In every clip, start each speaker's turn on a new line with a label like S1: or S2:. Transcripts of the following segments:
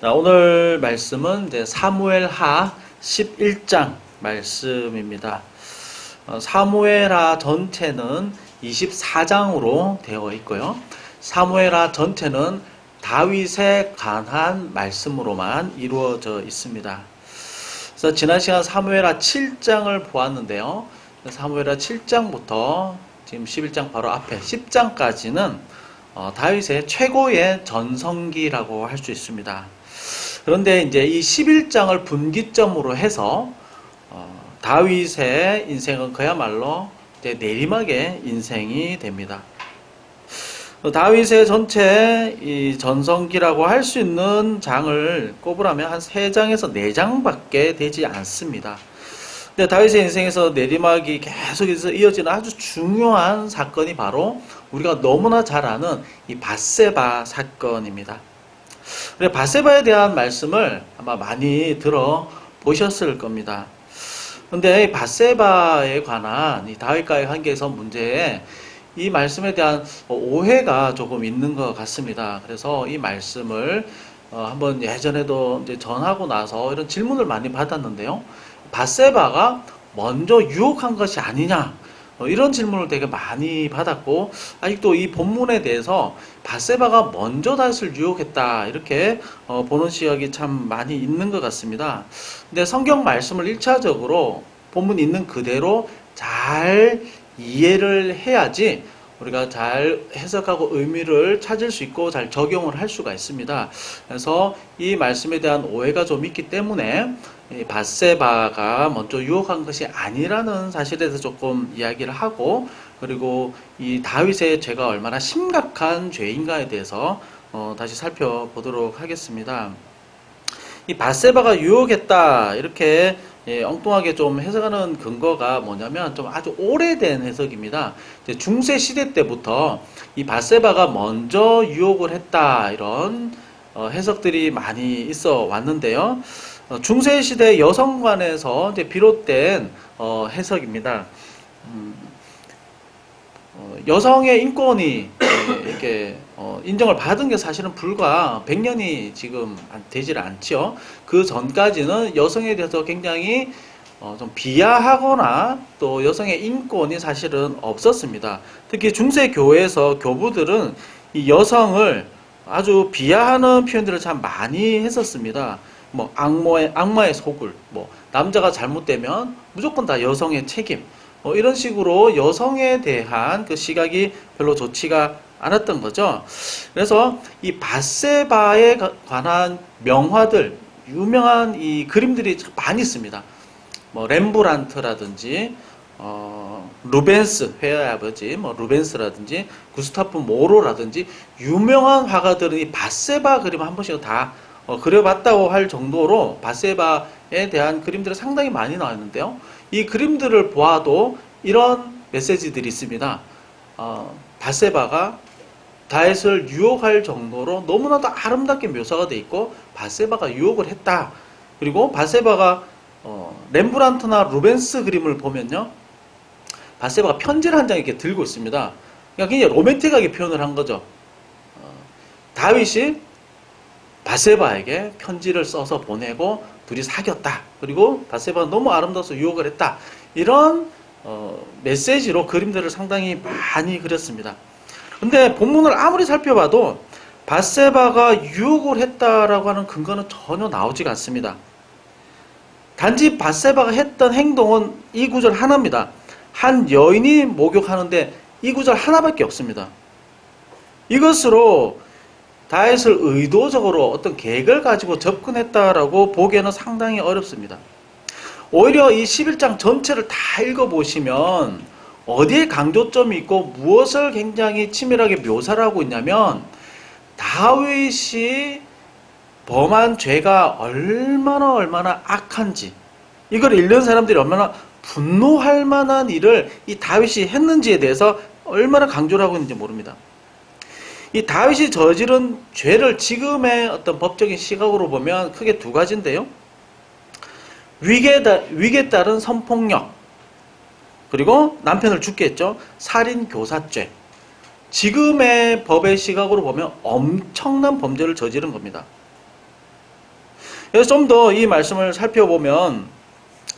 S1: 자, 오늘 말씀은 이제 사무엘하 11장 말씀입니다. 사무엘하 전체는 24장으로 되어 있고요. 사무엘하 전체는 다윗에 관한 말씀으로만 이루어져 있습니다. 그래서 지난 시간 사무엘하 7장을 보았는데요. 사무엘하 7장부터 지금 11장 바로 앞에 10장까지는 다윗의 최고의 전성기라고 할 수 있습니다. 그런데 이제 이 11장을 분기점으로 해서 다윗의 인생은 그야말로 이제 내리막의 인생이 됩니다. 다윗의 전체 이 전성기라고 할 수 있는 장을 꼽으라면 한 3장에서 4장밖에 되지 않습니다. 근데 다윗의 인생에서 내리막이 계속해서 이어지는 아주 중요한 사건이 바로 우리가 너무나 잘 아는 이 밧세바 사건입니다. 밧세바에 대한 말씀을 아마 많이 들어보셨을 겁니다. 근데 밧세바에 관한 이 다윗과의 관계에서 문제에 이 말씀에 대한 오해가 조금 있는 것 같습니다. 그래서 이 말씀을 한번 예전에도 이제 전하고 나서 이런 질문을 많이 받았는데요. 밧세바가 먼저 유혹한 것이 아니냐? 이런 질문을 되게 많이 받았고, 아직도 이 본문에 대해서 밧세바가 먼저 다윗을 유혹했다 이렇게 보는 시각이 참 많이 있는 것 같습니다. 근데 성경 말씀을 1차적으로 본문 있는 그대로 잘 이해를 해야지 우리가 잘 해석하고 의미를 찾을 수 있고 잘 적용을 할 수가 있습니다. 그래서 이 말씀에 대한 오해가 좀 있기 때문에 밧세바가 먼저 유혹한 것이 아니라는 사실에 대해서 조금 이야기를 하고, 그리고 이 다윗의 죄가 얼마나 심각한 죄인가에 대해서 다시 살펴보도록 하겠습니다. 이 밧세바가 유혹했다 이렇게 엉뚱하게 좀 해석하는 근거가 뭐냐면 좀 아주 오래된 해석입니다. 중세 시대 때부터 이 밧세바가 먼저 유혹을 했다 이런 해석들이 많이 있어 왔는데요. 중세 시대 여성관에서 이제 비롯된 해석입니다. 여성의 인권이 이렇게 인정을 받은 게 사실은 불과 100년이 지금 되질 않죠. 그 전까지는 여성에 대해서 굉장히 좀 비하하거나 또 여성의 인권이 사실은 없었습니다. 특히 중세 교회에서 교부들은 이 여성을 아주 비하하는 표현들을 참 많이 했었습니다. 뭐 악마의 소굴, 뭐 남자가 잘못되면 무조건 다 여성의 책임, 이런 식으로 여성에 대한 그 시각이 별로 좋지가 않았던 거죠. 그래서 이 밧세바에 관한 명화들, 유명한 이 그림들이 많이 있습니다. 뭐 렘브란트라든지 루벤스, 회화의 아버지 루벤스라든지 구스타프 모로라든지 유명한 화가들은 이 밧세바 그림을 한 번씩 다 그려봤다고 할 정도로 밧세바에 대한 그림들이 상당히 많이 나왔는데요. 이 그림들을 보아도 이런 메시지들이 있습니다. 밧세바가 다윗을 유혹할 정도로 너무나도 아름답게 묘사가 되어 있고 밧세바가 유혹을 했다. 그리고 밧세바가 렘브란트나 루벤스 그림을 보면요, 밧세바가 편지를 한 장 이렇게 들고 있습니다. 그러니까 굉장히 로맨틱하게 표현을 한 거죠. 다윗이 밧세바에게 편지를 써서 보내고 둘이 사귀었다. 그리고 밧세바가 너무 아름다워서 유혹을 했다. 이런 메시지로 그림들을 상당히 많이 그렸습니다. 근데 본문을 아무리 살펴봐도 밧세바가 유혹을 했다라고 하는 근거는 전혀 나오지가 않습니다. 단지 밧세바가 했던 행동은 이 구절 하나입니다. 한 여인이 목욕하는데 이 구절 하나밖에 없습니다. 이것으로 다윗을 의도적으로 어떤 계획을 가지고 접근했다라고 보기에는 상당히 어렵습니다. 오히려 이 11장 전체를 다 읽어보시면 어디에 강조점이 있고 무엇을 굉장히 치밀하게 묘사를 하고 있냐면 다윗이 범한 죄가 얼마나 악한지, 이걸 읽는 사람들이 얼마나 분노할 만한 일을 이 다윗이 했는지에 대해서 얼마나 강조를 하고 있는지 모릅니다. 이 다윗이 저지른 죄를 지금의 어떤 법적인 시각으로 보면 크게 두 가지인데요. 위계에 따른 성폭력, 그리고 남편을 죽게 했죠. 살인 교사죄. 지금의 법의 시각으로 보면 엄청난 범죄를 저지른 겁니다. 그래서 좀 더 이 말씀을 살펴보면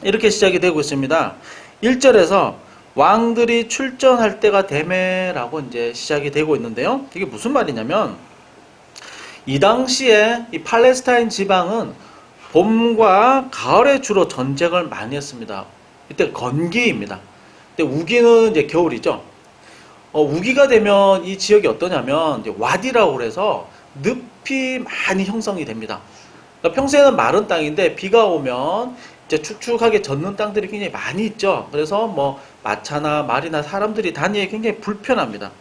S1: 이렇게 시작이 되고 있습니다. 1절에서 왕들이 출전할 때가 되매라고 이제 시작이 되고 있는데요. 이게 무슨 말이냐면 이 당시에 이 팔레스타인 지방은 봄과 가을에 주로 전쟁을 많이 했습니다. 이때 건기입니다. 근데 우기는 이제 겨울이죠. 우기가 되면 이 지역이 어떠냐면 이제 와디라고 그래서 늪이 많이 형성이 됩니다. 그러니까 평소에는 마른 땅인데 비가 오면 이제 축축하게 젖는 땅들이 굉장히 많이 있죠. 그래서 뭐 마차나 말이나 사람들이 다니기 굉장히 불편합니다.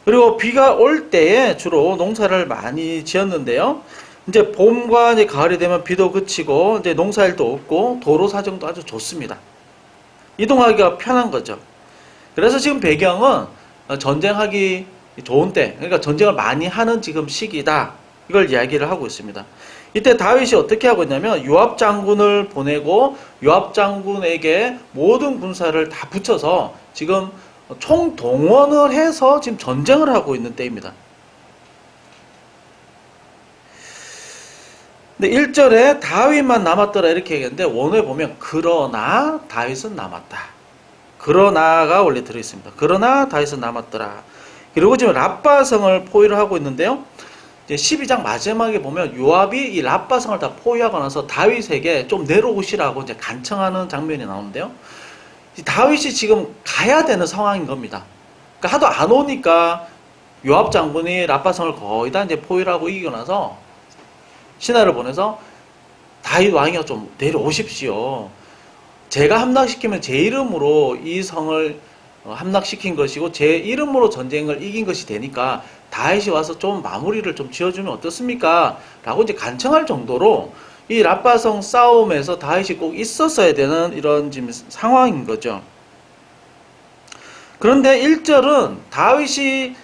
S1: 그리고 비가 올 때에 주로 농사를 많이 지었는데요. 이제 봄과 이제 가을이 되면 비도 그치고 이제 농사일도 없고 도로 사정도 아주 좋습니다. 이동하기가 편한 거죠. 그래서 지금 배경은 전쟁하기 좋은 때, 그러니까 전쟁을 많이 하는 지금 시기다. 이걸 이야기를 하고 있습니다. 이때 다윗이 어떻게 하고 있냐면 요압 장군을 보내고 요압 장군에게 모든 군사를 다 붙여서 지금 총동원을 해서 지금 전쟁을 하고 있는 때입니다. 근데 1절에 다윗만 남았더라 이렇게 얘기했는데 원어에 보면 그러나 다윗은 남았다. 그러나가 원래 들어있습니다. 그러나 다윗은 남았더라. 그리고 지금 랍바성을 포위를 하고 있는데요. 이제 12장 마지막에 보면 요압이 이 랍바성을 다 포위하고 나서 다윗에게 좀 내려오시라고 이제 간청하는 장면이 나오는데요. 다윗이 지금 가야 되는 상황인 겁니다. 그러니까 하도 안 오니까 요압 장군이 랍바성을 거의 다 이제 포위를 하고 이기고 나서 신하를 보내서 다윗 왕이여 좀 내려오십시오. 제가 함락시키면 제 이름으로 이 성을 함락시킨 것이고 제 이름으로 전쟁을 이긴 것이 되니까 다윗이 와서 좀 마무리를 좀 지어주면 어떻습니까? 라고 이제 간청할 정도로 이 랍바성 싸움에서 다윗이 꼭 있었어야 되는 이런 지금 상황인 거죠. 그런데 1절은 다윗이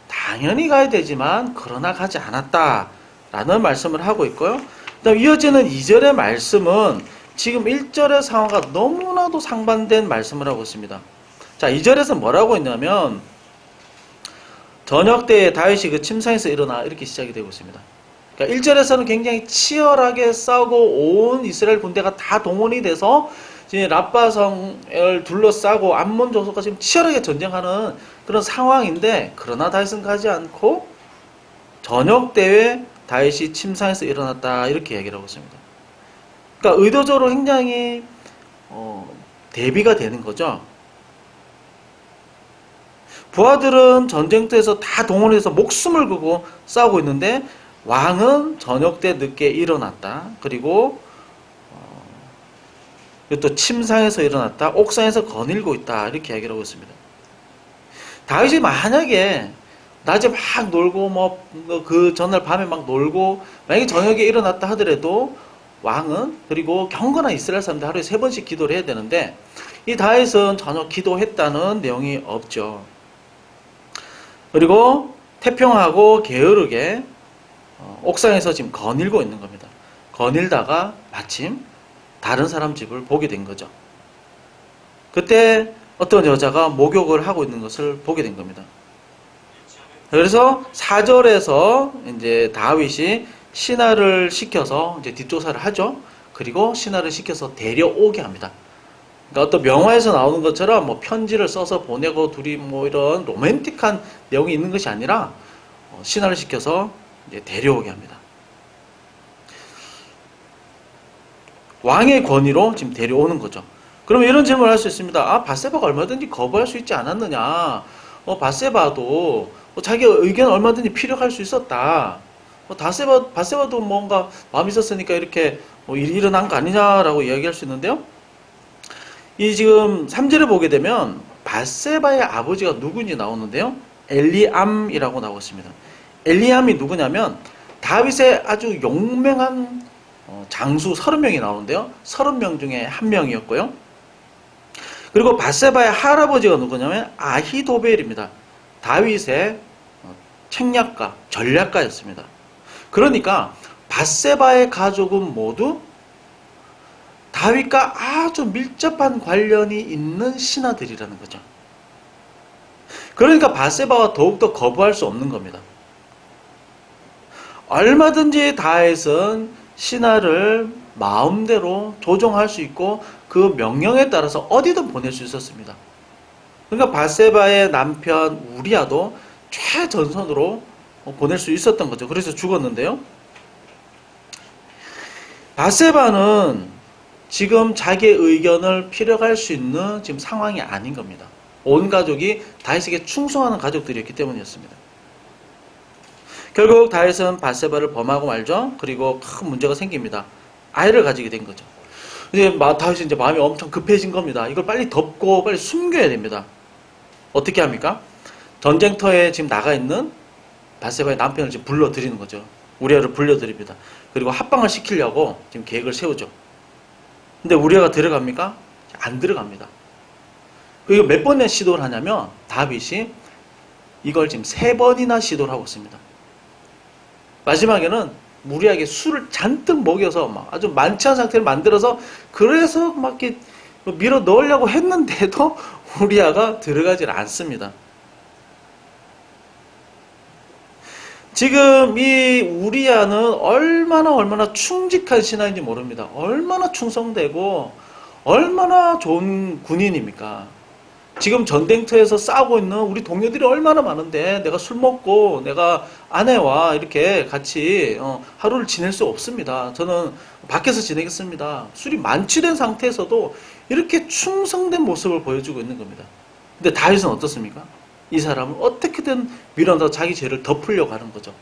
S1: 당연히 가야 되지만 그러나 가지 않았다 라는 말씀을 하고 있고요. 그다음 이어지는 2절의 말씀은 지금 1절의 상황과 너무나도 상반된 말씀을 하고 있습니다. 자, 2절에서 뭐라고 했냐면 저녁 때에 다윗이 그 침상에서 일어나 이렇게 시작이 되고 있습니다. 그러니까 1절에서는 굉장히 치열하게 싸우고 온 이스라엘 군대가 다 동원이 돼서 지금 랍바성을 둘러싸고 암몬 족속과 지금 치열하게 전쟁하는 그런 상황인데 그러나 다윗은 가지 않고 저녁 때에 다윗이 침상에서 일어났다 이렇게 얘기를 하고 있습니다. 그러니까 의도적으로 굉장히 대비가 되는 거죠. 부하들은 전쟁터에서 다 동원해서 목숨을 걸고 싸우고 있는데 왕은 저녁 때 늦게 일어났다. 그리고 또 침상에서 일어났다. 옥상에서 거닐고 있다. 이렇게 얘기를 하고 있습니다. 다윗이 만약에 낮에 막 놀고 뭐 그 전날 밤에 막 놀고 만약에 저녁에 일어났다 하더라도 왕은 그리고 경건한 이스라엘 사람들 하루에 3번씩 기도를 해야 되는데 이 다윗은 전혀 기도했다는 내용이 없죠. 그리고 태평하고 게으르게 옥상에서 지금 거닐고 있는 겁니다. 거닐다가 마침 다른 사람 집을 보게 된 거죠. 그때 어떤 여자가 목욕을 하고 있는 것을 보게 된 겁니다. 그래서 4절에서 이제 다윗이 신하를 시켜서 이제 뒷조사를 하죠. 그리고 신하를 시켜서 데려오게 합니다. 그러니까 어떤 명화에서 나오는 것처럼 뭐 편지를 써서 보내고 둘이 뭐 이런 로맨틱한 내용이 있는 것이 아니라 신하를 시켜서 이제 데려오게 합니다. 왕의 권위로 지금 데려오는 거죠. 그러면 이런 질문을 할 수 있습니다. 아, 밧세바가 얼마든지 거부할 수 있지 않았느냐? 밧세바도 자기 의견 얼마든지 피력할 수 있었다. 밧세바도 뭔가 마음이 있었으니까 이렇게 일이 일어난 거 아니냐라고 이야기할 수 있는데요. 이 지금 3절에 보게 되면 밧세바의 아버지가 누구인지 나오는데요. 엘리암이라고 나오고 있습니다. 엘리암이 누구냐면 다윗의 아주 용맹한 장수 30명이 나오는데요. 30명 중에 한 명이었고요. 그리고 밧세바의 할아버지가 누구냐면 아히도벨입니다. 다윗의 책략가, 전략가였습니다. 그러니까 밧세바의 가족은 모두 다윗과 아주 밀접한 관련이 있는 신하들이라는 거죠. 그러니까 밧세바가 더욱더 거부할 수 없는 겁니다. 얼마든지 다윗은 신하를 마음대로 조종할 수 있고 그 명령에 따라서 어디든 보낼 수 있었습니다. 그러니까 바세바의 남편 우리아도 최전선으로 보낼 수 있었던 거죠. 그래서 죽었는데요. 바세바는 지금 자기의 의견을 필요할 수 있는 지금 상황이 아닌 겁니다. 온 가족이 다윗에게 충성하는 가족들이었기 때문이었습니다. 결국 다윗은 바세바를 범하고 말죠. 그리고 큰 문제가 생깁니다. 아이를 가지게 된 거죠. 이제 다윗이 이제 마음이 엄청 급해진 겁니다. 이걸 빨리 덮고 빨리 숨겨야 됩니다. 어떻게 합니까? 전쟁터에 지금 나가 있는 바세바의 남편을 지금 불러들이는 거죠. 우리아를 불러드립니다. 그리고 합방을 시키려고 지금 계획을 세우죠. 근데 우리아가 들어갑니까? 안 들어갑니다. 그리고 몇 번의 시도를 하냐면 다윗이 이걸 지금 3번이나 시도를 하고 있습니다. 마지막에는 우리아에게 술을 잔뜩 먹여서 막 아주 만취한 상태를 만들어서 그래서 막 이렇게 밀어 넣으려고 했는데도 우리아가 들어가질 않습니다. 지금 이 우리아는 얼마나 충직한 신하인지 모릅니다. 얼마나 충성되고 얼마나 좋은 군인입니까? 지금 전쟁터에서 싸우고 있는 우리 동료들이 얼마나 많은데 내가 술 먹고 내가 아내와 이렇게 같이 하루를 지낼 수 없습니다. 저는 밖에서 지내겠습니다. 술이 만취된 상태에서도 이렇게 충성된 모습을 보여주고 있는 겁니다. 근데 다윗은 어떻습니까? 이 사람은 어떻게든 밀어넣어 자기 죄를 덮으려고 하는 거죠.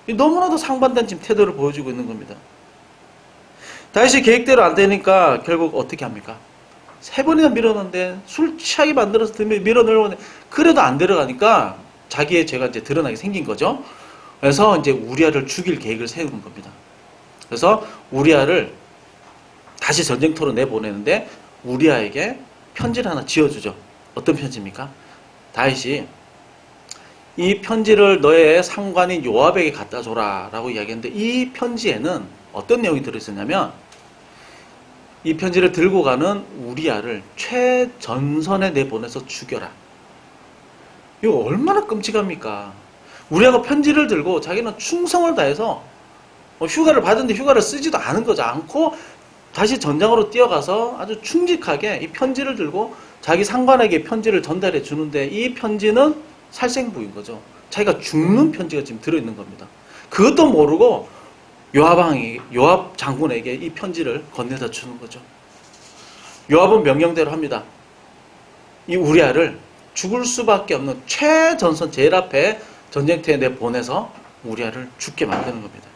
S1: 너무나도 상반된 지금 태도를 보여주고 있는 겁니다. 다윗이 계획대로 안 되니까 결국 어떻게 합니까? 3번이나 밀어넣는데 술 취하게 만들어서 밀어넣으려고 그래도 안 들어가니까 자기의 죄가 이제 드러나게 생긴 거죠. 그래서 이제 우리아를 죽일 계획을 세우는 겁니다. 그래서 우리아를 다시 전쟁터로 내보내는데 우리아에게 편지를 하나 지어주죠. 어떤 편지입니까? 다윗이 이 편지를 너의 상관인 요압에게 갖다 줘라 라고 이야기했는데 이 편지에는 어떤 내용이 들어있었냐면 이 편지를 들고 가는 우리아를 최전선에 내보내서 죽여라. 이거 얼마나 끔찍합니까? 우리아가 편지를 들고 자기는 충성을 다해서 휴가를 받은데 휴가를 쓰지도 않은 거지 않고 다시 전장으로 뛰어가서 아주 충직하게 이 편지를 들고 자기 상관에게 편지를 전달해 주는데 이 편지는 살생부인 거죠. 자기가 죽는 편지가 지금 들어있는 겁니다. 그것도 모르고 요압 장군에게 이 편지를 건네다 주는 거죠. 요압은 명령대로 합니다. 이 우리아를 죽을 수밖에 없는 최전선 제일 앞에 전쟁터에 내보내서 우리아를 죽게 만드는 겁니다.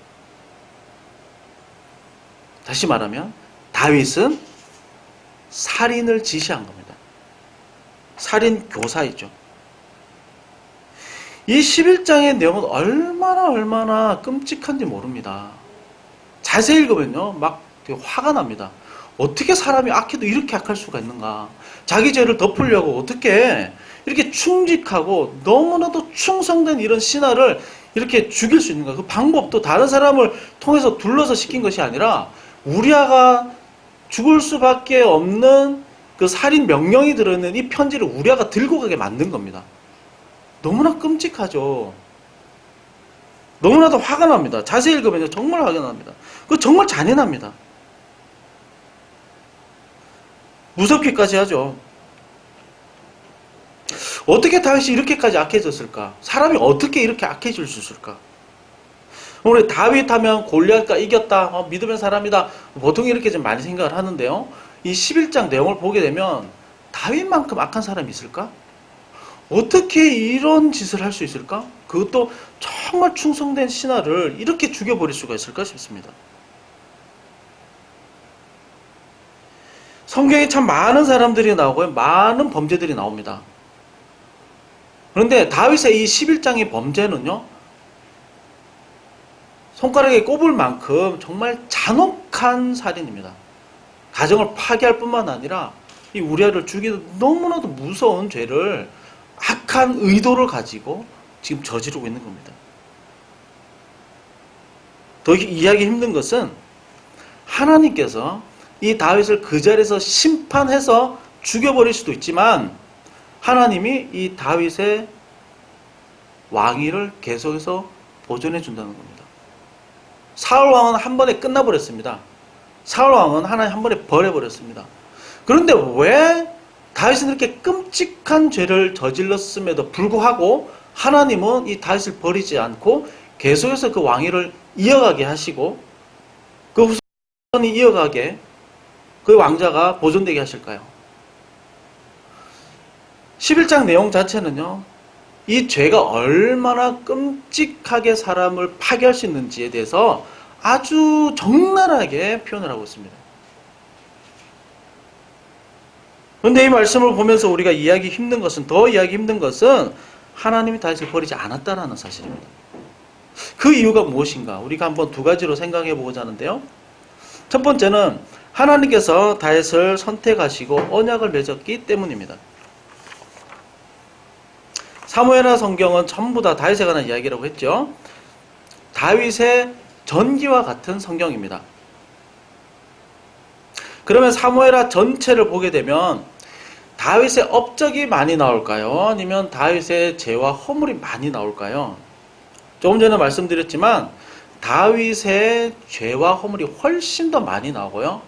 S1: 다시 말하면 다윗은 살인을 지시한 겁니다. 살인 교사이죠. 이 11장의 내용은 얼마나 끔찍한지 모릅니다. 자세히 읽으면요, 막 되게 화가 납니다. 어떻게 사람이 악해도 이렇게 악할 수가 있는가? 자기 죄를 덮으려고 어떻게 이렇게 충직하고 너무나도 충성된 이런 신하를 이렇게 죽일 수 있는가? 그 방법도 다른 사람을 통해서 둘러서 시킨 것이 아니라 우리아가 죽을 수밖에 없는 그 살인 명령이 들어있는 이 편지를 우리아가 들고 가게 만든 겁니다. 너무나 끔찍하죠. 너무나도 화가 납니다. 자세히 읽으면 정말 화가 납니다. 그거 정말 잔인합니다. 무섭기까지 하죠. 어떻게 다윗이 이렇게까지 악해졌을까? 사람이 어떻게 이렇게 악해질 수 있을까? 우리 다윗 하면 골리앗과 이겼다, 믿음의 사람이다, 보통 이렇게 좀 많이 생각을 하는데요. 이 11장 내용을 보게 되면 다윗만큼 악한 사람이 있을까? 어떻게 이런 짓을 할 수 있을까? 그것도 정말 충성된 신하를 이렇게 죽여버릴 수가 있을까 싶습니다. 성경에 참 많은 사람들이 나오고요. 많은 범죄들이 나옵니다. 그런데 다윗의 이 11장의 범죄는요, 손가락에 꼽을 만큼 정말 잔혹한 살인입니다. 가정을 파괴할 뿐만 아니라 이 우리아를 죽이는 너무나도 무서운 죄를 악한 의도를 가지고 지금 저지르고 있는 겁니다. 더 이해하기 힘든 것은 하나님께서 이 다윗을 그 자리에서 심판해서 죽여버릴 수도 있지만 하나님이 이 다윗의 왕위를 계속해서 보존해 준다는 겁니다. 사울 왕은 한 번에 끝나버렸습니다. 사울 왕은 하나님 한 번에 버려버렸습니다. 그런데 왜 다윗은 이렇게 끔찍한 죄를 저질렀음에도 불구하고 하나님은 이 다윗을 버리지 않고 계속해서 그 왕위를 이어가게 하시고 그 후손이 이어가게 그 왕자가 보존되게 하실까요? 11장 내용 자체는요, 이 죄가 얼마나 끔찍하게 사람을 파괴할 수 있는지에 대해서 아주 적나라하게 표현을 하고 있습니다. 그런데 이 말씀을 보면서 우리가 이해하기 힘든 것은 하나님이 다윗을 버리지 않았다는 사실입니다. 그 이유가 무엇인가? 우리가 한번 두 가지로 생각해 보고자 하는데요. 첫 번째는 하나님께서 다윗을 선택하시고 언약을 맺었기 때문입니다. 사무엘하 성경은 전부 다 다윗에 관한 이야기라고 했죠. 다윗의 전기와 같은 성경입니다. 그러면 사무엘하 전체를 보게 되면 다윗의 업적이 많이 나올까요? 아니면 다윗의 죄와 허물이 많이 나올까요? 조금 전에 말씀드렸지만 다윗의 죄와 허물이 훨씬 더 많이 나오고요.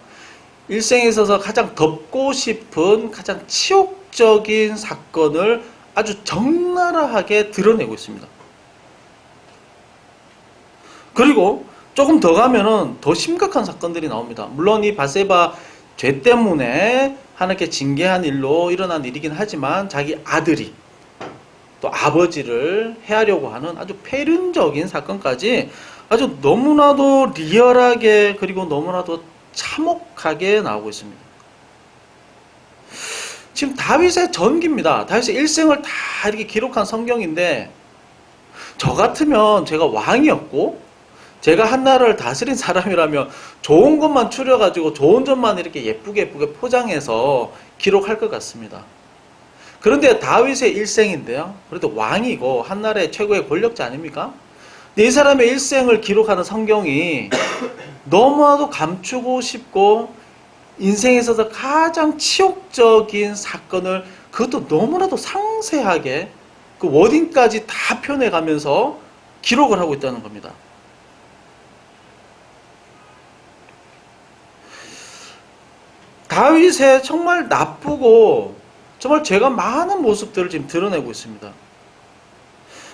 S1: 일생에 있어서 가장 덮고 싶은 가장 치욕적인 사건을 아주 적나라하게 드러내고 있습니다. 그리고 조금 더 가면은 더 심각한 사건들이 나옵니다. 물론 이 바세바 죄 때문에 하나님께 징계한 일로 일어난 일이긴 하지만 자기 아들이 또 아버지를 해하려고 하는 아주 폐륜적인 사건까지 아주 너무나도 리얼하게 그리고 너무나도 참혹하게 나오고 있습니다. 지금 다윗의 전기입니다. 다윗의 일생을 다 이렇게 기록한 성경인데 저 같으면 제가 왕이었고 제가 한 나라를 다스린 사람이라면 좋은 것만 추려가지고 좋은 점만 이렇게 예쁘게 포장해서 기록할 것 같습니다. 그런데 다윗의 일생인데요. 그래도 왕이고 한 나라의 최고의 권력자 아닙니까? 근데 이 사람의 일생을 기록하는 성경이 너무나도 감추고 싶고 인생에 있어서 가장 치욕적인 사건을 그것도 너무나도 상세하게 그 워딩까지 다 표현해가면서 기록을 하고 있다는 겁니다. 다윗의 정말 나쁘고 정말 죄가 많은 모습들을 지금 드러내고 있습니다.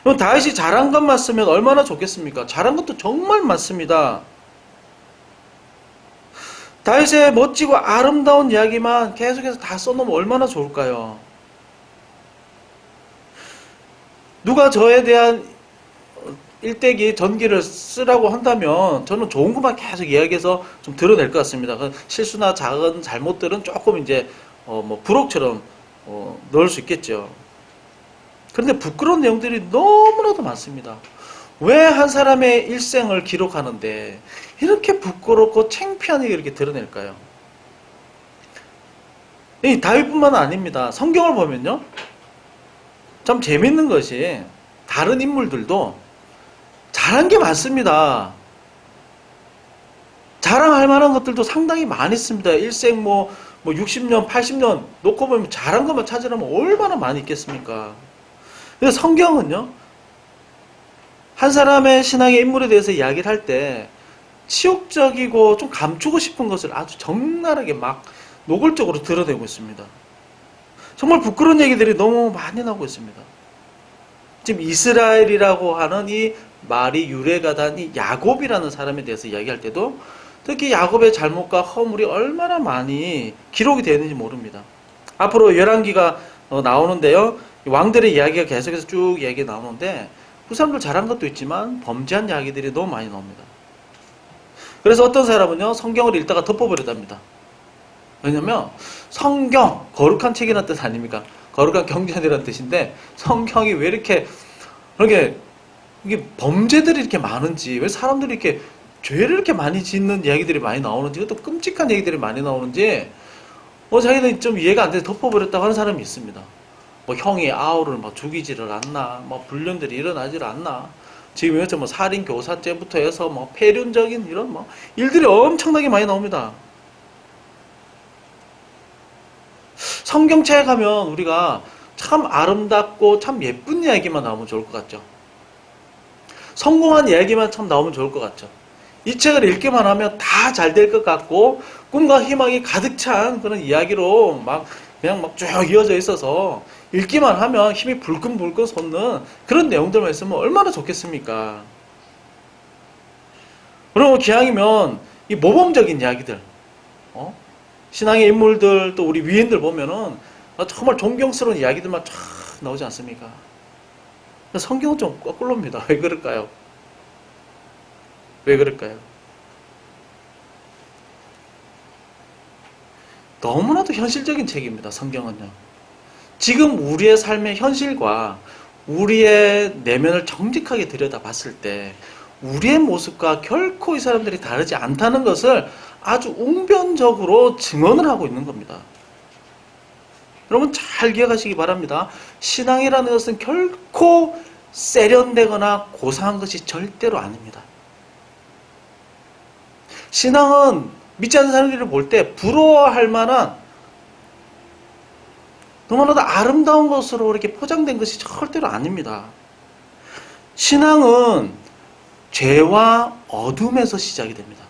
S1: 그럼 다윗이 잘한 것만 쓰면 얼마나 좋겠습니까? 잘한 것도 정말 많습니다. 다윗의 멋지고 아름다운 이야기만 계속해서 다 써놓으면 얼마나 좋을까요? 누가 저에 대한 일대기 전기를 쓰라고 한다면 저는 좋은 것만 계속 이야기해서 좀 드러낼 것 같습니다. 실수나 작은 잘못들은 조금 이제 부록처럼 넣을 수 있겠죠. 그런데 부끄러운 내용들이 너무나도 많습니다. 왜 한 사람의 일생을 기록하는데 이렇게 부끄럽고 창피한 일을 이렇게 드러낼까요? 이 다윗뿐만 아닙니다. 성경을 보면요, 참 재밌는 것이 다른 인물들도 잘한 게 많습니다. 자랑할 만한 것들도 상당히 많이 있습니다. 일생 60년, 80년 놓고 보면 잘한 것만 찾으려면 얼마나 많이 있겠습니까? 근데 성경은요, 한 사람의 신앙의 인물에 대해서 이야기를 할 때 치욕적이고 좀 감추고 싶은 것을 아주 적나라하게 막 노골적으로 드러내고 있습니다. 정말 부끄러운 얘기들이 너무 많이 나오고 있습니다. 지금 이스라엘이라고 하는 이 말이 유래가 된 이 야곱이라는 사람에 대해서 이야기할 때도 특히 야곱의 잘못과 허물이 얼마나 많이 기록이 되는지 모릅니다. 앞으로 열왕기가 나오는데요, 왕들의 이야기가 계속해서 쭉 이야기가 나오는데 그 사람들 잘한 것도 있지만 범죄한 이야기들이 너무 많이 나옵니다. 그래서 어떤 사람은요, 성경을 읽다가 덮어버렸답니다. 왜냐면 성경, 거룩한 책이라는 뜻 아닙니까? 거룩한 경전이라는 뜻인데 성경이 왜 이렇게 이게 범죄들이 이렇게 많은지, 왜 사람들이 이렇게 죄를 이렇게 많이 짓는 이야기들이 많이 나오는지, 또 끔찍한 얘기들이 많이 나오는지 자기는 좀 이해가 안 돼서 덮어버렸다고 하는 사람이 있습니다. 형이 아우를 죽이지를 않나, 불륜들이 일어나지를 않나, 지금 요즘 살인 교사죄부터 해서 폐륜적인 이런 일들이 엄청나게 많이 나옵니다. 성경책에 가면 우리가 참 아름답고 참 예쁜 이야기만 나오면 좋을 것 같죠. 성공한 이야기만 참 나오면 좋을 것 같죠. 이 책을 읽기만 하면 다 잘 될 것 같고 꿈과 희망이 가득 찬 그런 이야기로 막 그냥 막 쭉 이어져 있어서 읽기만 하면 힘이 불끈불끈 솟는 그런 내용들만 있으면 얼마나 좋겠습니까? 그러면 기왕이면 이 모범적인 이야기들, 신앙의 인물들 또 우리 위인들 보면은 정말 존경스러운 이야기들만 쫙 나오지 않습니까? 성경은 좀 거꾸로입니다. 왜 그럴까요? 왜 그럴까요? 너무나도 현실적인 책입니다. 성경은요. 지금 우리의 삶의 현실과 우리의 내면을 정직하게 들여다봤을 때 우리의 모습과 결코 이 사람들이 다르지 않다는 것을 아주 웅변적으로 증언을 하고 있는 겁니다. 여러분 잘 기억하시기 바랍니다. 신앙이라는 것은 결코 세련되거나 고상한 것이 절대로 아닙니다. 신앙은 믿지 않는 사람들을 볼 때 부러워할 만한 너무나도 아름다운 것으로 이렇게 포장된 것이 절대로 아닙니다. 신앙은 죄와 어둠에서 시작이 됩니다.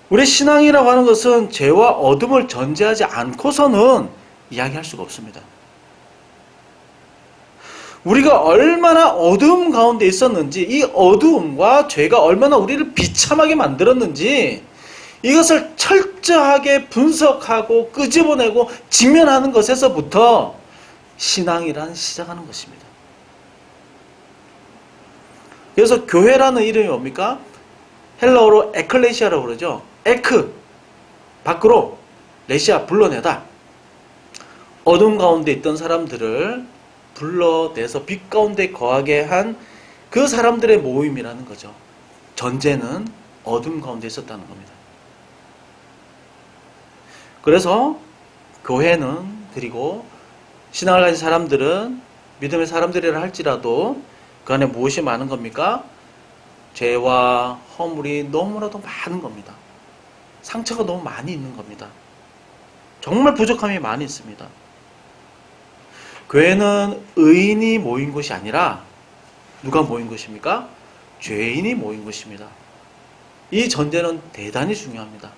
S1: 우리 신앙이라고 하는 것은 죄와 어둠을 전제하지 않고서는 이야기할 수가 없습니다. 우리가 얼마나 어두움 가운데 있었는지, 이 어두움과 죄가 얼마나 우리를 비참하게 만들었는지 이것을 철저하게 분석하고 끄집어내고 직면하는 것에서부터 신앙이란 시작하는 것입니다. 그래서 교회라는 이름이 뭡니까? 헬라어로 에클레시아라고 그러죠. 에크, 밖으로, 레시아, 불러내다. 어둠 가운데 있던 사람들을 불러내서 빛 가운데 거하게 한 그 사람들의 모임이라는 거죠. 전제는 어둠 가운데 있었다는 겁니다. 그래서 교회는, 그리고 신앙을 가진 사람들은 믿음의 사람들이라 할지라도 그 안에 무엇이 많은 겁니까? 죄와 허물이 너무나도 많은 겁니다. 상처가 너무 많이 있는 겁니다. 정말 부족함이 많이 있습니다. 교회는 의인이 모인 곳이 아니라 누가 모인 곳입니까? 죄인이 모인 곳입니다. 이 전제는 대단히 중요합니다.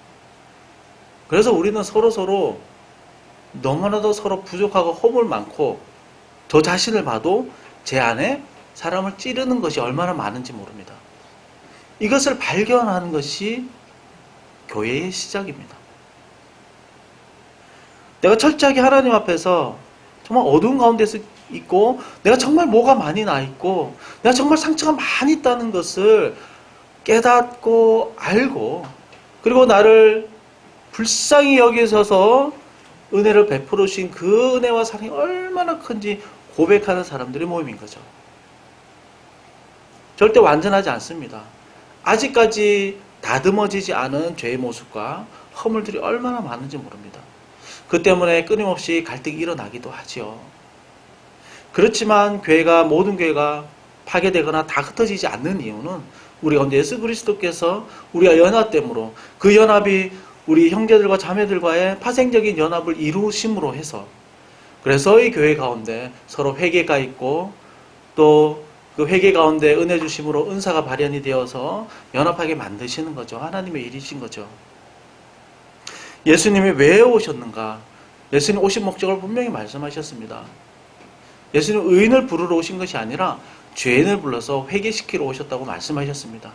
S1: 그래서 우리는 서로 너무나도 서로 부족하고 허물 많고 저 자신을 봐도 제 안에 사람을 찌르는 것이 얼마나 많은지 모릅니다. 이것을 발견하는 것이 교회의 시작입니다. 내가 철저하게 하나님 앞에서 정말 어두운 가운데서 있고 내가 정말 뭐가 많이 나 있고 내가 정말 상처가 많이 있다는 것을 깨닫고 알고 그리고 나를 불쌍히 여기셔서 은혜를 베풀어 주신 그 은혜와 사랑이 얼마나 큰지 고백하는 사람들의 모임인 거죠. 절대 완전하지 않습니다. 아직까지 다듬어지지 않은 죄의 모습과 허물들이 얼마나 많은지 모릅니다. 그 때문에 끊임없이 갈등이 일어나기도 하지요. 그렇지만 모든 교회가 파괴되거나 다 흩어지지 않는 이유는 우리 가운데 예수 그리스도께서 우리가 연합됨으로 그 연합이 우리 형제들과 자매들과의 파생적인 연합을 이루심으로 해서 그래서 이 교회 가운데 서로 회개가 있고 또 그 회개 가운데 은혜 주심으로 은사가 발현이 되어서 연합하게 만드시는 거죠. 하나님의 일이신 거죠. 예수님이 왜 오셨는가? 예수님 오신 목적을 분명히 말씀하셨습니다. 예수님 의인을 부르러 오신 것이 아니라 죄인을 불러서 회개시키러 오셨다고 말씀하셨습니다.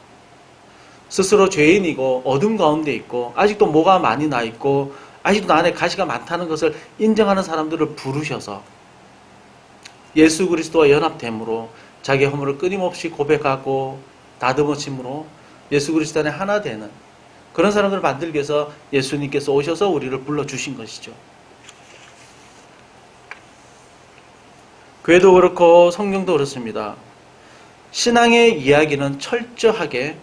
S1: 스스로 죄인이고 어둠 가운데 있고 아직도 뭐가 많이 나 있고 아직도 나 안에 가시가 많다는 것을 인정하는 사람들을 부르셔서 예수 그리스도와 연합됨으로 자기의 허물을 끊임없이 고백하고 다듬어짐으로 예수 그리스도 안에 하나 되는 그런 사람들을 만들기 위해서 예수님께서 오셔서 우리를 불러주신 것이죠. 교회도 그렇고 성경도 그렇습니다. 신앙의 이야기는 철저하게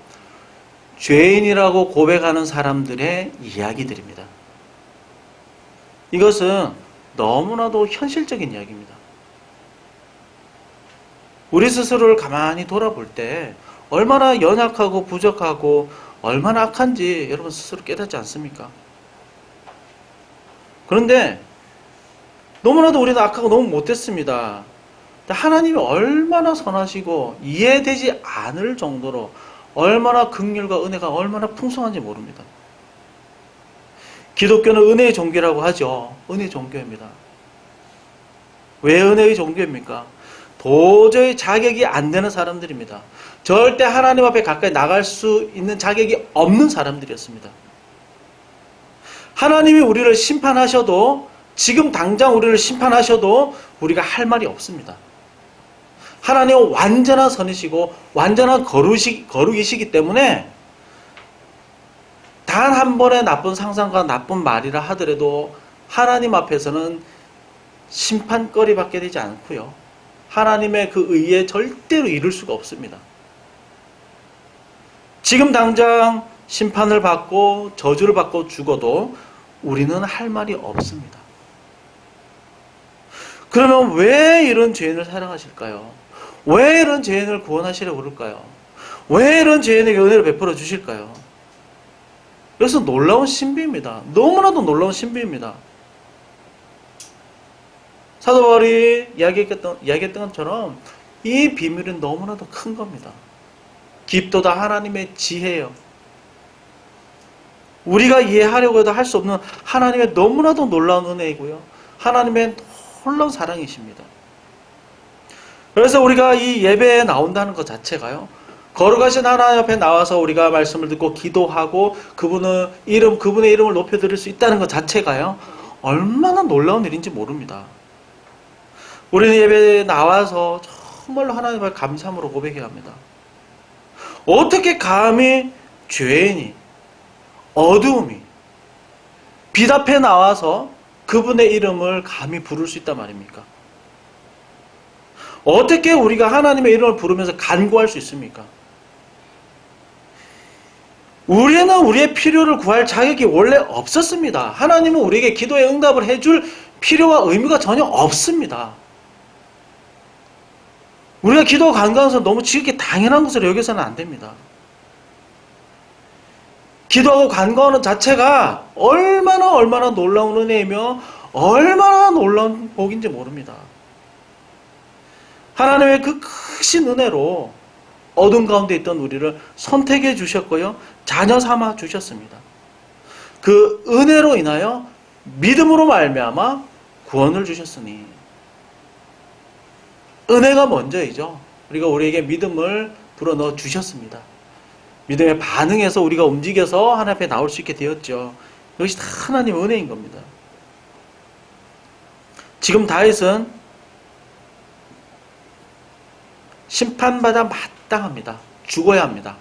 S1: 죄인이라고 고백하는 사람들의 이야기들입니다. 이것은 너무나도 현실적인 이야기입니다. 우리 스스로를 가만히 돌아볼 때 얼마나 연약하고 부족하고 얼마나 악한지 여러분 스스로 깨닫지 않습니까? 그런데 너무나도 우리는 악하고 너무 못됐습니다. 하나님이 얼마나 선하시고 이해되지 않을 정도로 얼마나 긍휼과 은혜가 얼마나 풍성한지 모릅니다. 기독교는 은혜의 종교라고 하죠. 은혜의 종교입니다. 왜 은혜의 종교입니까? 도저히 자격이 안 되는 사람들입니다. 절대 하나님 앞에 가까이 나갈 수 있는 자격이 없는 사람들이었습니다. 하나님이 우리를 심판하셔도, 지금 당장 우리를 심판하셔도 우리가 할 말이 없습니다. 하나님은 완전한 선이시고 완전한 거룩이시기 때문에 단 한 번의 나쁜 상상과 나쁜 말이라 하더라도 하나님 앞에서는 심판거리밖에 되지 않고요. 하나님의 그 의에 절대로 이룰 수가 없습니다. 지금 당장 심판을 받고 저주를 받고 죽어도 우리는 할 말이 없습니다. 그러면 왜 이런 죄인을 사랑하실까요? 왜 이런 죄인을 구원하시려고 그럴까요? 왜 이런 죄인에게 은혜를 베풀어 주실까요? 그래서 놀라운 신비입니다. 너무나도 놀라운 신비입니다. 사도 바울이 이야기했던 것처럼 이 비밀은 너무나도 큰 겁니다. 깊도다 하나님의 지혜예요. 우리가 이해하려고 해도 할 수 없는 하나님의 너무나도 놀라운 은혜이고요. 하나님의 놀라운 사랑이십니다. 그래서 우리가 이 예배에 나온다는 것 자체가요, 거룩하신 하나님 앞에 나와서 우리가 말씀을 듣고 기도하고 그분의 이름을 높여드릴 수 있다는 것 자체가요, 얼마나 놀라운 일인지 모릅니다. 우리는 예배에 나와서 정말로 하나님 앞에 감사함으로 고백해야 합니다. 어떻게 감히 죄인이, 어두움이 빛 앞에 나와서 그분의 이름을 감히 부를 수 있단 말입니까? 어떻게 우리가 하나님의 이름을 부르면서 간구할 수 있습니까? 우리는 우리의 필요를 구할 자격이 원래 없었습니다. 하나님은 우리에게 기도에 응답을 해줄 필요와 의무가 전혀 없습니다. 우리가 기도가 간구하는 것은 너무 지극히 당연한 것으로 여겨서는 안 됩니다. 기도하고 간구하는 자체가 얼마나 놀라운 은혜이며 얼마나 놀라운 복인지 모릅니다. 하나님의 그 크신 은혜로 어둠 가운데 있던 우리를 선택해 주셨고요, 자녀 삼아 주셨습니다. 그 은혜로 인하여 믿음으로 말미암아 구원을 주셨으니, 은혜가 먼저이죠. 우리에게 믿음을 불어넣어 주셨습니다. 믿음에 반응해서 우리가 움직여서 하나님 앞에 나올 수 있게 되었죠. 이것이 다 하나님의 은혜인 겁니다. 지금 다윗은 심판받아 마땅합니다. 죽어야 합니다.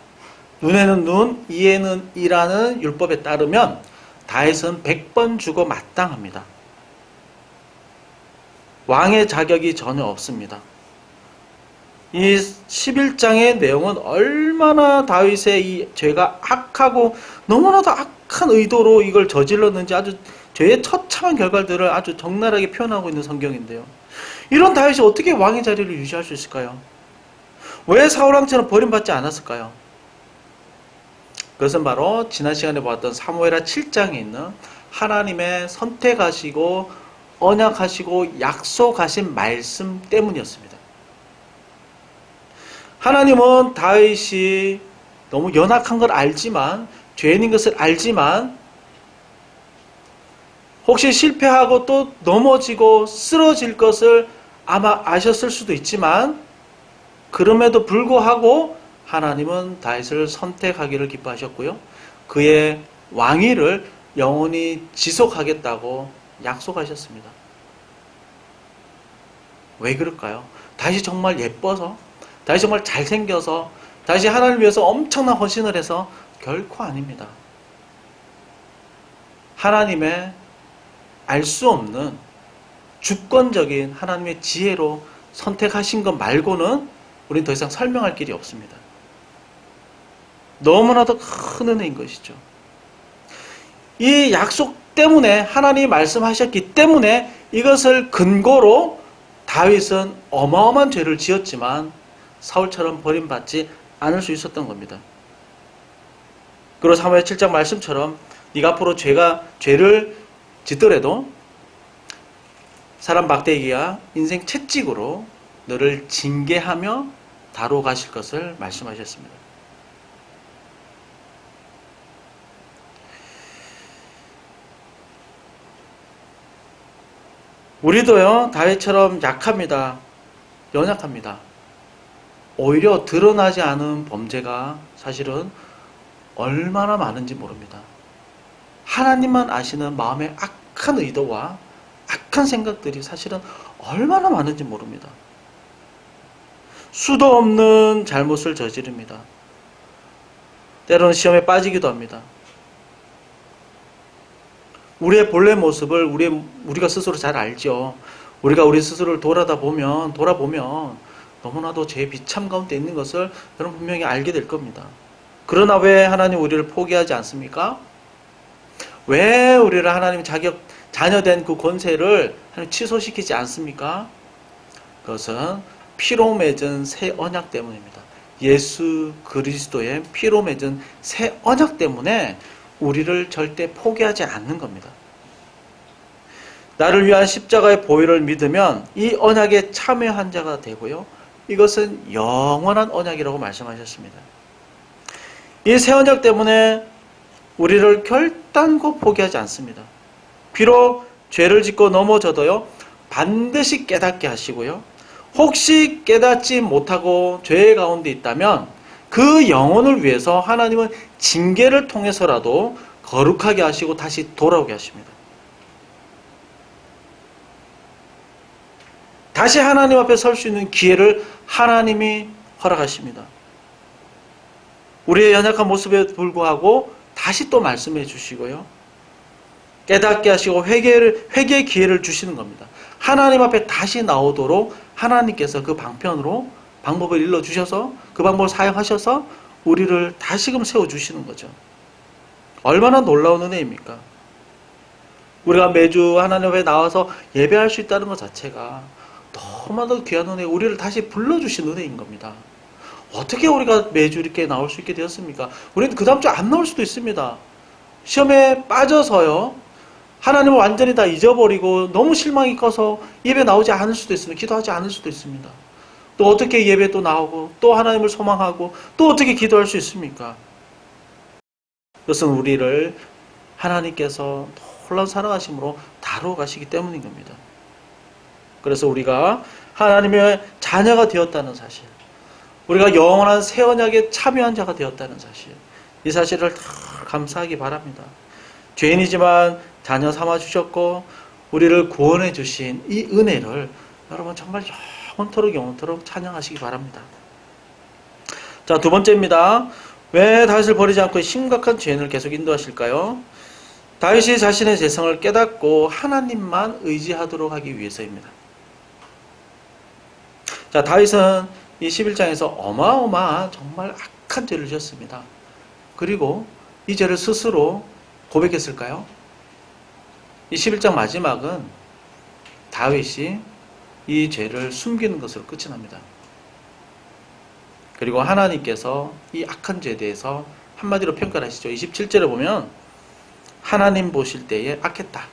S1: 눈에는 눈, 이에는 이라는 율법에 따르면 다윗은 100번 죽어 마땅합니다. 왕의 자격이 전혀 없습니다. 이 11장의 내용은 얼마나 다윗의 이 죄가 악하고 너무나도 악한 의도로 이걸 저질렀는지 아주 죄의 처참한 결과들을 아주 적나라하게 표현하고 있는 성경인데요. 이런 다윗이 어떻게 왕의 자리를 유지할 수 있을까요? 왜 사울왕처럼 버림받지 않았을까요? 그것은 바로 지난 시간에 보았던 사무엘하 7장에 있는 하나님의 선택하시고 언약하시고 약속하신 말씀 때문이었습니다. 하나님은 다윗이 너무 연약한 걸 알지만, 죄인인 것을 알지만, 혹시 실패하고 또 넘어지고 쓰러질 것을 아마 아셨을 수도 있지만, 그럼에도 불구하고 하나님은 다윗을 선택하기를 기뻐하셨고요, 그의 왕위를 영원히 지속하겠다고 약속하셨습니다. 왜 그럴까요? 다윗이 정말 예뻐서, 다윗이 정말 잘생겨서, 다윗이 하나님을 위해서 엄청난 헌신을 해서? 결코 아닙니다. 하나님의 알 수 없는 주권적인 하나님의 지혜로 선택하신 것 말고는 우리는 더 이상 설명할 길이 없습니다. 너무나도 큰 은혜인 것이죠. 이 약속 때문에, 하나님이 말씀하셨기 때문에 이것을 근거로 다윗은 어마어마한 죄를 지었지만 사울처럼 버림받지 않을 수 있었던 겁니다. 그리고 사무엘 7장 말씀처럼 네가 앞으로 죄를 짓더라도 사람 막대기가 인생 채찍으로 너를 징계하며 다루어 가실 것을 말씀하셨습니다. 우리도요, 다윗처럼 약합니다. 연약합니다. 오히려 드러나지 않은 범죄가 사실은 얼마나 많은지 모릅니다. 하나님만 아시는 마음의 악한 의도와 악한 생각들이 사실은 얼마나 많은지 모릅니다. 수도 없는 잘못을 저지릅니다. 때로는 시험에 빠지기도 합니다. 우리의 본래 모습을 우리가 스스로 잘 알죠. 우리가 우리 스스로를 돌아보면 너무나도 죄의 비참 가운데 있는 것을 여러분 분명히 알게 될 겁니다. 그러나 왜 하나님 우리를 포기하지 않습니까? 왜 우리를 하나님 자녀된 그 권세를 하나님 취소시키지 않습니까? 그것은 피로 맺은 새 언약 때문입니다. 예수 그리스도의 피로 맺은 새 언약 때문에 우리를 절대 포기하지 않는 겁니다. 나를 위한 십자가의 보혈을 믿으면 이 언약에 참여한 자가 되고요. 이것은 영원한 언약이라고 말씀하셨습니다. 이 새 언약 때문에 우리를 결단코 포기하지 않습니다. 비록 죄를 짓고 넘어져도요, 반드시 깨닫게 하시고요. 혹시 깨닫지 못하고 죄 가운데 있다면 그 영혼을 위해서 하나님은 징계를 통해서라도 거룩하게 하시고 다시 돌아오게 하십니다. 다시 하나님 앞에 설 수 있는 기회를 하나님이 허락하십니다. 우리의 연약한 모습에 불구하고 다시 또 말씀해 주시고요. 깨닫게 하시고 회개의 기회를 주시는 겁니다. 하나님 앞에 다시 나오도록 하나님께서 그 방법을 일러주셔서 그 방법을 사용하셔서 우리를 다시금 세워주시는 거죠. 얼마나 놀라운 은혜입니까? 우리가 매주 하나님 앞에 나와서 예배할 수 있다는 것 자체가 너무나도 귀한 은혜, 우리를 다시 불러주신 은혜인 겁니다. 어떻게 우리가 매주 이렇게 나올 수 있게 되었습니까? 우리는 그 다음 주 안 나올 수도 있습니다. 시험에 빠져서요, 하나님을 완전히 다 잊어버리고 너무 실망이 커서 예배 나오지 않을 수도 있습니다. 기도하지 않을 수도 있습니다. 또 어떻게 예배 또 나오고 또 하나님을 소망하고 또 어떻게 기도할 수 있습니까? 그것은 우리를 하나님께서 놀라운 사랑하심으로 다루어 가시기 때문인 겁니다. 그래서 우리가 하나님의 자녀가 되었다는 사실, 우리가 영원한 새 언약에 참여한 자가 되었다는 사실, 이 사실을 다 감사하기 바랍니다. 죄인이지만 자녀 삼아 주셨고 우리를 구원해 주신 이 은혜를 여러분 정말 영원토록 찬양하시기 바랍니다. 자, 두 번째입니다. 왜 다윗을 버리지 않고 심각한 죄인을 계속 인도하실까요? 다윗이 자신의 죄성을 깨닫고 하나님만 의지하도록 하기 위해서입니다. 자, 다윗은 이 11장에서 어마어마한 정말 악한 죄를 지었습니다. 그리고 이 죄를 스스로 고백했을까요? 이 11장 마지막은 다윗이 이 죄를 숨기는 것으로 끝이 납니다. 그리고 하나님께서 이 악한 죄에 대해서 한마디로 평가를 하시죠. 27절에 보면 하나님 보실 때에 악했다.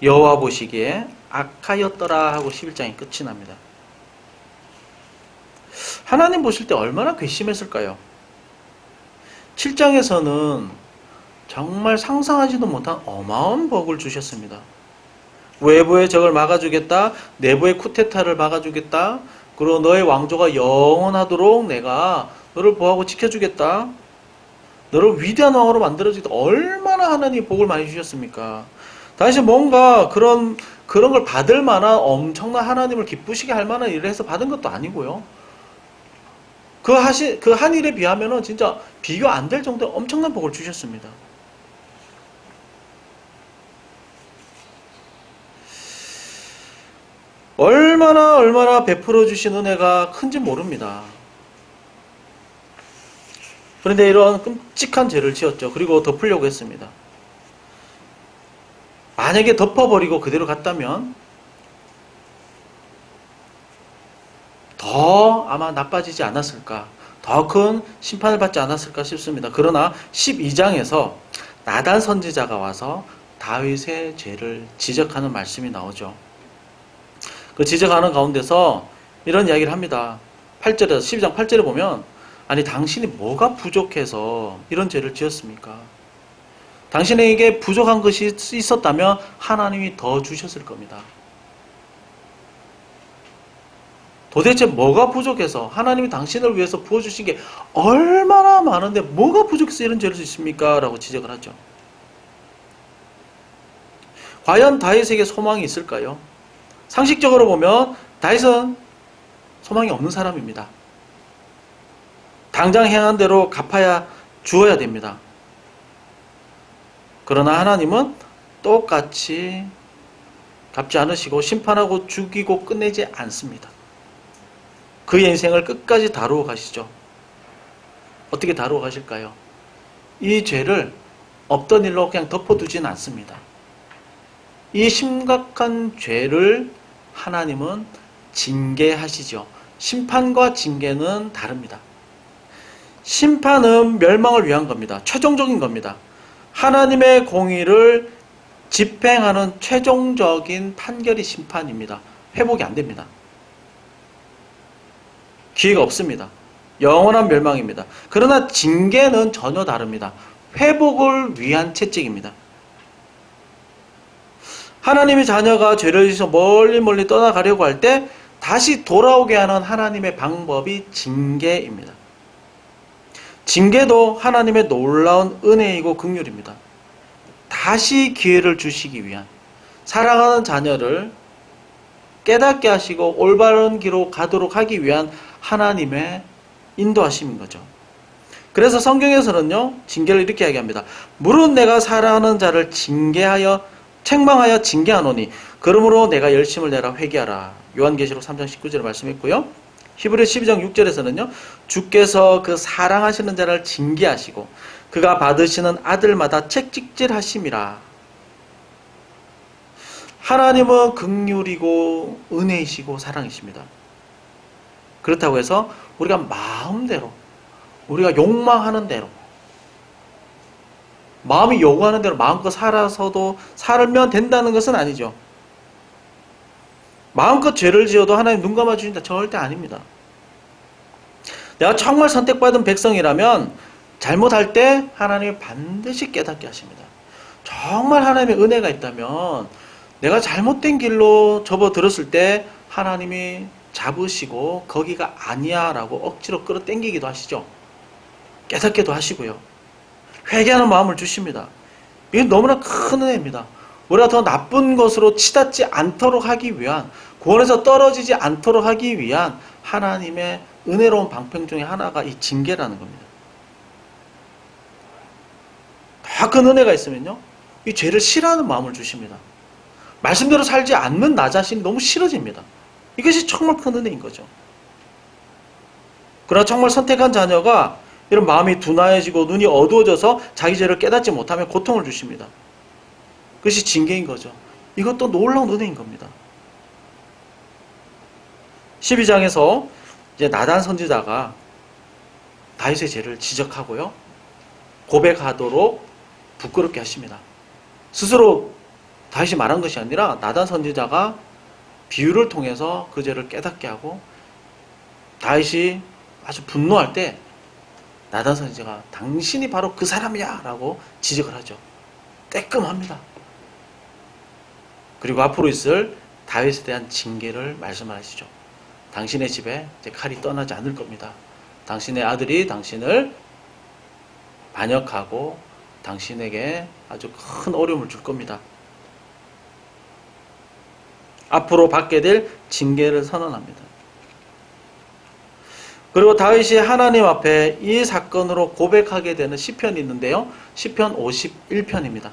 S1: 여호와 보시기에 악하였더라 하고 11장이 끝이 납니다. 하나님 보실 때 얼마나 괘씸했을까요? 7장에서는 정말 상상하지도 못한 어마어마한 복을 주셨습니다. 외부의 적을 막아주겠다. 내부의 쿠데타를 막아주겠다. 그리고 너의 왕조가 영원하도록 내가 너를 보호하고 지켜주겠다. 너를 위대한 왕으로 만들어주겠다. 얼마나 하나님이 복을 많이 주셨습니까? 다시 뭔가 그런 걸 받을 만한 엄청난 하나님을 기쁘시게 할 만한 일을 해서 받은 것도 아니고요. 그 한 일에 비하면은 진짜 비교 안 될 정도의 엄청난 복을 주셨습니다. 얼마나 베풀어 주신 은혜가 큰지 모릅니다. 그런데 이런 끔찍한 죄를 지었죠. 그리고 덮으려고 했습니다. 만약에 덮어버리고 그대로 갔다면 더 아마 나빠지지 않았을까, 더 큰 심판을 받지 않았을까 싶습니다. 그러나 12장에서 나단 선지자가 와서 다윗의 죄를 지적하는 말씀이 나오죠. 그 지적하는 가운데서 이런 이야기를 합니다. 8절에서 12장 8절에 보면, 아니 당신이 뭐가 부족해서 이런 죄를 지었습니까? 당신에게 부족한 것이 있었다면 하나님이 더 주셨을 겁니다. 도대체 뭐가 부족해서 하나님이 당신을 위해서 부어주신 게 얼마나 많은데 뭐가 부족해서 이런 죄를 짓습니까? 라고 지적을 하죠. 과연 다윗에게 소망이 있을까요? 상식적으로 보면 다윗은 소망이 없는 사람입니다. 당장 행한 대로 갚아야 주어야 됩니다. 그러나 하나님은 똑같이 갚지 않으시고 심판하고 죽이고 끝내지 않습니다. 그의 인생을 끝까지 다루어 가시죠. 어떻게 다루어 가실까요? 이 죄를 없던 일로 그냥 덮어두지는 않습니다. 이 심각한 죄를 하나님은 징계하시죠. 심판과 징계는 다릅니다. 심판은 멸망을 위한 겁니다. 최종적인 겁니다. 하나님의 공의를 집행하는 최종적인 판결이 심판입니다. 회복이 안 됩니다. 기회가 없습니다. 영원한 멸망입니다. 그러나 징계는 전혀 다릅니다. 회복을 위한 채찍입니다. 하나님의 자녀가 죄를 지어서 멀리 떠나가려고 할 때 다시 돌아오게 하는 하나님의 방법이 징계입니다. 징계도 하나님의 놀라운 은혜이고 긍휼입니다. 다시 기회를 주시기 위한, 사랑하는 자녀를 깨닫게 하시고 올바른 길로 가도록 하기 위한 하나님의 인도하심인 거죠. 그래서 성경에서는요, 징계를 이렇게 이야기합니다. 무릇 내가 사랑하는 자를 책망하여 징계하노니 그러므로 내가 열심을 내라 회개하라. 요한계시록 3장 19절에 말씀했고요. 히브리 12장 6절에서는요, 주께서 그 사랑하시는 자를 징계하시고 그가 받으시는 아들마다 책찍질하심이라. 하나님은 긍휼이고 은혜이시고 사랑이십니다. 그렇다고 해서 우리가 마음대로, 우리가 욕망하는 대로, 마음이 요구하는 대로 마음껏 살면 된다는 것은 아니죠. 마음껏 죄를 지어도 하나님 눈 감아주신다? 절대 아닙니다. 내가 정말 선택받은 백성이라면 잘못할 때 하나님이 반드시 깨닫게 하십니다. 정말 하나님의 은혜가 있다면 내가 잘못된 길로 접어들었을 때 하나님이 잡으시고 거기가 아니야 라고 억지로 끌어당기기도 하시죠. 깨닫게도 하시고요. 회개하는 마음을 주십니다. 이게 너무나 큰 은혜입니다. 우리가 더 나쁜 것으로 치닫지 않도록 하기 위한, 구원에서 떨어지지 않도록 하기 위한 하나님의 은혜로운 방편 중에 하나가 이 징계라는 겁니다. 더 큰 은혜가 있으면요, 이 죄를 싫어하는 마음을 주십니다. 말씀대로 살지 않는 나 자신이 너무 싫어집니다. 이것이 정말 큰 은혜인 거죠. 그러나 정말 선택한 자녀가 이런 마음이 둔하여지고 눈이 어두워져서 자기 죄를 깨닫지 못하면 고통을 주십니다. 그것이 징계인 거죠. 이것도 놀라운 은혜인 겁니다. 12장에서 이제 나단 선지자가 다윗의 죄를 지적하고요, 고백하도록 부끄럽게 하십니다. 스스로 다윗이 말한 것이 아니라 나단 선지자가 비유를 통해서 그 죄를 깨닫게 하고, 다윗이 아주 분노할 때 나단 선지자가 당신이 바로 그 사람이야 라고 지적을 하죠. 따끔합니다. 그리고 앞으로 있을 다윗에 대한 징계를 말씀하시죠. 당신의 집에 이제 칼이 떠나지 않을 겁니다. 당신의 아들이 당신을 반역하고 당신에게 아주 큰 어려움을 줄 겁니다. 앞으로 받게 될 징계를 선언합니다. 그리고 다윗이 하나님 앞에 이 사건으로 고백하게 되는 시편이 있는데요, 시편 51편입니다.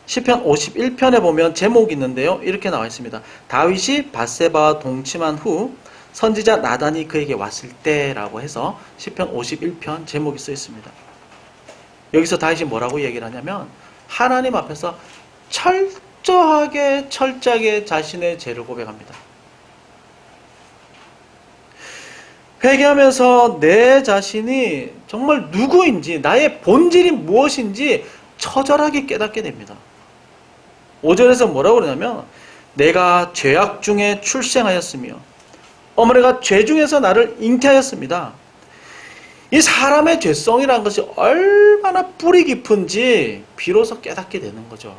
S1: 시편 51편에 보면 제목이 있는데요, 이렇게 나와 있습니다. 다윗이 밧세바와 동침한 후 선지자 나단이 그에게 왔을 때라고 해서 시편 51편 제목이 써 있습니다. 여기서 다윗이 뭐라고 얘기를 하냐면, 하나님 앞에서 철저하게 자신의 죄를 고백합니다. 회개하면서 내 자신이 정말 누구인지, 나의 본질이 무엇인지 처절하게 깨닫게 됩니다. 5절에서 뭐라고 그러냐면, 내가 죄악 중에 출생하였으며 어머니가 죄 중에서 나를 잉태하였습니다. 이 사람의 죄성이라는 것이 얼마나 뿌리 깊은지 비로소 깨닫게 되는 거죠.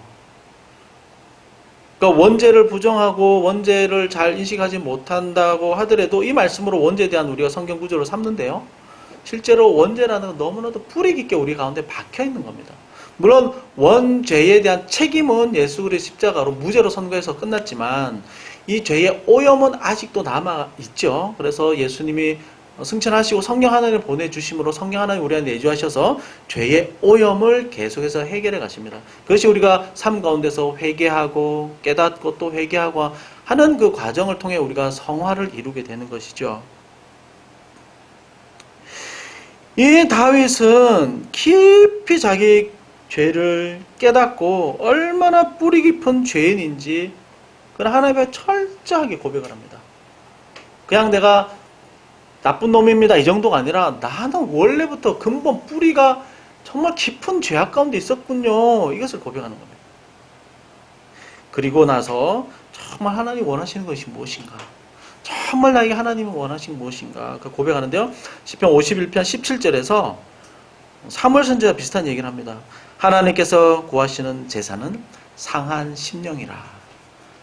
S1: 그러니까 원죄를 부정하고 원죄를 잘 인식하지 못한다고 하더라도 이 말씀으로 원죄에 대한 우리가 성경 구조를 삼는데요. 실제로 원죄라는 건 너무나도 뿌리 깊게 우리 가운데 박혀 있는 겁니다. 물론 원죄에 대한 책임은 예수 그리스도의 십자가로 무죄로 선고해서 끝났지만 이 죄의 오염은 아직도 남아 있죠. 그래서 예수님이 승천하시고 성령 하나님을 보내주심으로 성령 하나님 우리 안에 내주하셔서 죄의 오염을 계속해서 해결해 가십니다. 그것이 우리가 삶 가운데서 회개하고 깨닫고 또 회개하고 하는 그 과정을 통해 우리가 성화를 이루게 되는 것이죠. 이 다윗은 깊이 자기 죄를 깨닫고 얼마나 뿌리 깊은 죄인인지 그걸 하나님 앞에 철저하게 고백을 합니다. 그냥 내가 나쁜 놈입니다 이 정도가 아니라 나는 원래부터 근본 뿌리가 정말 깊은 죄악 가운데 있었군요. 이것을 고백하는 겁니다. 그리고 나서 정말 하나님이 원하시는 것이 무엇인가, 정말 나에게 하나님이 원하시는 무엇인가 그 고백하는데요. 시편 51편 17절에서 사무엘 선지자와 비슷한 얘기를 합니다. 하나님께서 구하시는 제사는 상한 심령이라.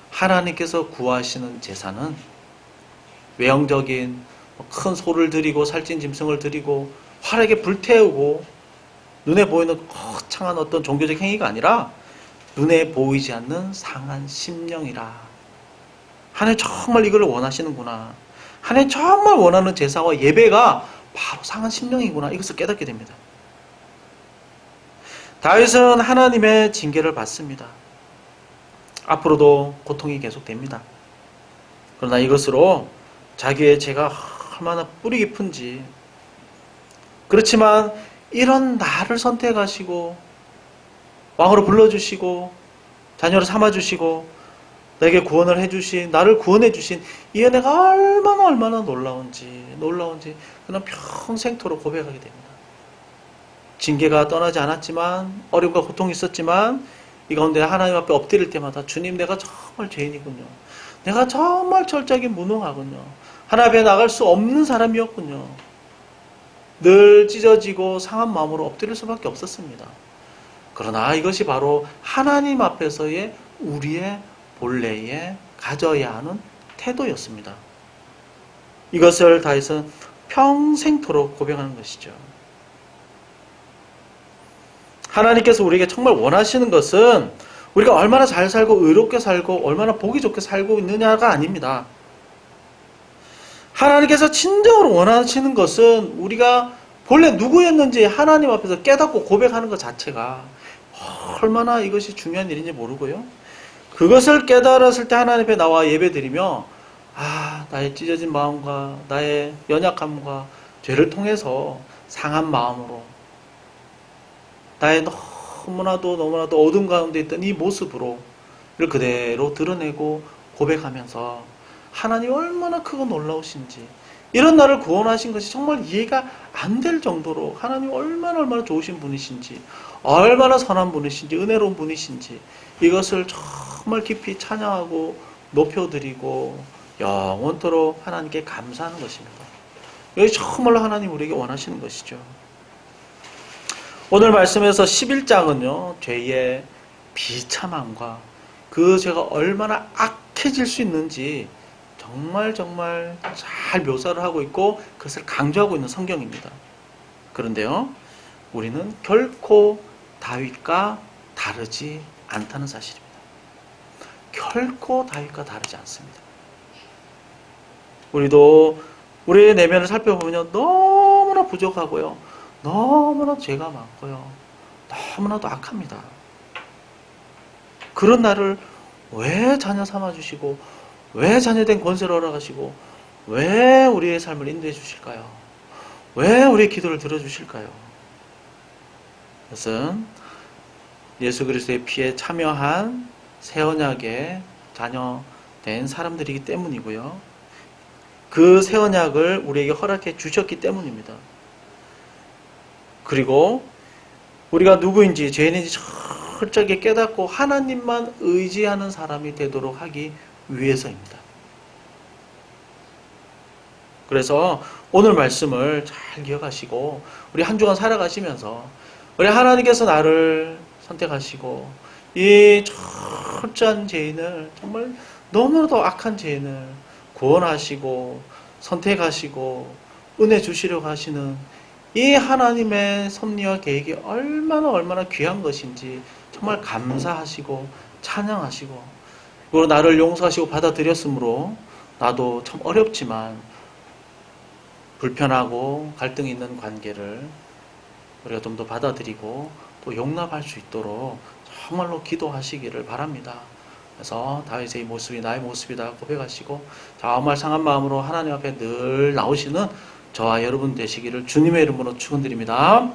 S1: 하나님께서 구하시는 제사는 외형적인 큰 소를 드리고 살찐 짐승을 드리고 활에게 불태우고 눈에 보이는 거창한 어떤 종교적 행위가 아니라 눈에 보이지 않는 상한 심령이라. 하나님 정말 이걸 원하시는구나. 하나님 정말 원하는 제사와 예배가 바로 상한 심령이구나. 이것을 깨닫게 됩니다. 다윗은 하나님의 징계를 받습니다. 앞으로도 고통이 계속됩니다. 그러나 이것으로 자기의 죄가 얼마나 뿌리 깊은지, 그렇지만 이런 나를 선택하시고 왕으로 불러주시고 자녀를 삼아주시고 내게 구원을 해주신, 나를 구원해주신 이 은혜가 얼마나 놀라운지 그냥 평생토록 고백하게 됩니다. 징계가 떠나지 않았지만, 어려움과 고통이 있었지만 이 가운데 하나님 앞에 엎드릴 때마다 주님, 내가 정말 죄인이군요. 내가 정말 철저하게 무능하군요. 하나님 앞에 나갈 수 없는 사람이었군요. 늘 찢어지고 상한 마음으로 엎드릴 수밖에 없었습니다. 그러나 이것이 바로 하나님 앞에서의 우리의 본래에 가져야 하는 태도였습니다. 이것을 다윗은 평생토록 고백하는 것이죠. 하나님께서 우리에게 정말 원하시는 것은 우리가 얼마나 잘 살고 의롭게 살고 얼마나 보기 좋게 살고 있느냐가 아닙니다. 하나님께서 진정으로 원하시는 것은 우리가 본래 누구였는지 하나님 앞에서 깨닫고 고백하는 것 자체가 얼마나 이것이 중요한 일인지 모르고요. 그것을 깨달았을 때 하나님 앞에 나와 예배드리며 나의 찢어진 마음과 나의 연약함과 죄를 통해서 상한 마음으로 나의 너무나도 어둠 가운데 있던 이 모습으로 이를 그대로 드러내고 고백하면서 하나님이 얼마나 크고 놀라우신지, 이런 나를 구원하신 것이 정말 이해가 안 될 정도로 하나님이 얼마나 좋으신 분이신지, 얼마나 선한 분이신지, 은혜로운 분이신지, 이것을 정말 깊이 찬양하고 높여드리고 영원토록 하나님께 감사하는 것입니다. 이것이 정말로 하나님 우리에게 원하시는 것이죠. 오늘 말씀에서 11장은요, 죄의 비참함과 그 죄가 얼마나 악해질 수 있는지 정말 잘 묘사를 하고 있고 그것을 강조하고 있는 성경입니다. 그런데요, 우리는 결코 다윗과 다르지 않다는 사실입니다. 결코 다윗과 다르지 않습니다. 우리도 우리의 내면을 살펴보면 너무나 부족하고요, 너무나 죄가 많고요, 너무나도 악합니다. 그런 나를 왜 자녀 삼아주시고, 왜 자녀된 권세를 허락하시고, 왜 우리의 삶을 인도해 주실까요? 왜 우리의 기도를 들어주실까요? 그것은 예수 그리스도의 피에 참여한 새 언약의 자녀된 사람들이기 때문이고요, 그 새 언약을 우리에게 허락해 주셨기 때문입니다. 그리고 우리가 누구인지, 죄인인지 철저하게 깨닫고 하나님만 의지하는 사람이 되도록 하기 위해서입니다. 그래서 오늘 말씀을 잘 기억하시고 우리 한 주간 살아가시면서 우리 하나님께서 나를 선택하시고 이 철저한 죄인을 정말 너무나도 악한 죄인을 구원하시고 선택하시고 은혜 주시려고 하시는 이 하나님의 섭리와 계획이 얼마나 귀한 것인지 정말 감사하시고 찬양하시고 그리고 나를 용서하시고 받아들였으므로 나도 참 어렵지만 불편하고 갈등이 있는 관계를 우리가 좀 더 받아들이고 또 용납할 수 있도록 정말로 기도하시기를 바랍니다. 그래서 다윗의 이 모습이 나의 모습이다 고백하시고 아무 말 상한 마음으로 하나님 앞에 늘 나오시는 저와 여러분 되시기를 주님의 이름으로 축원드립니다.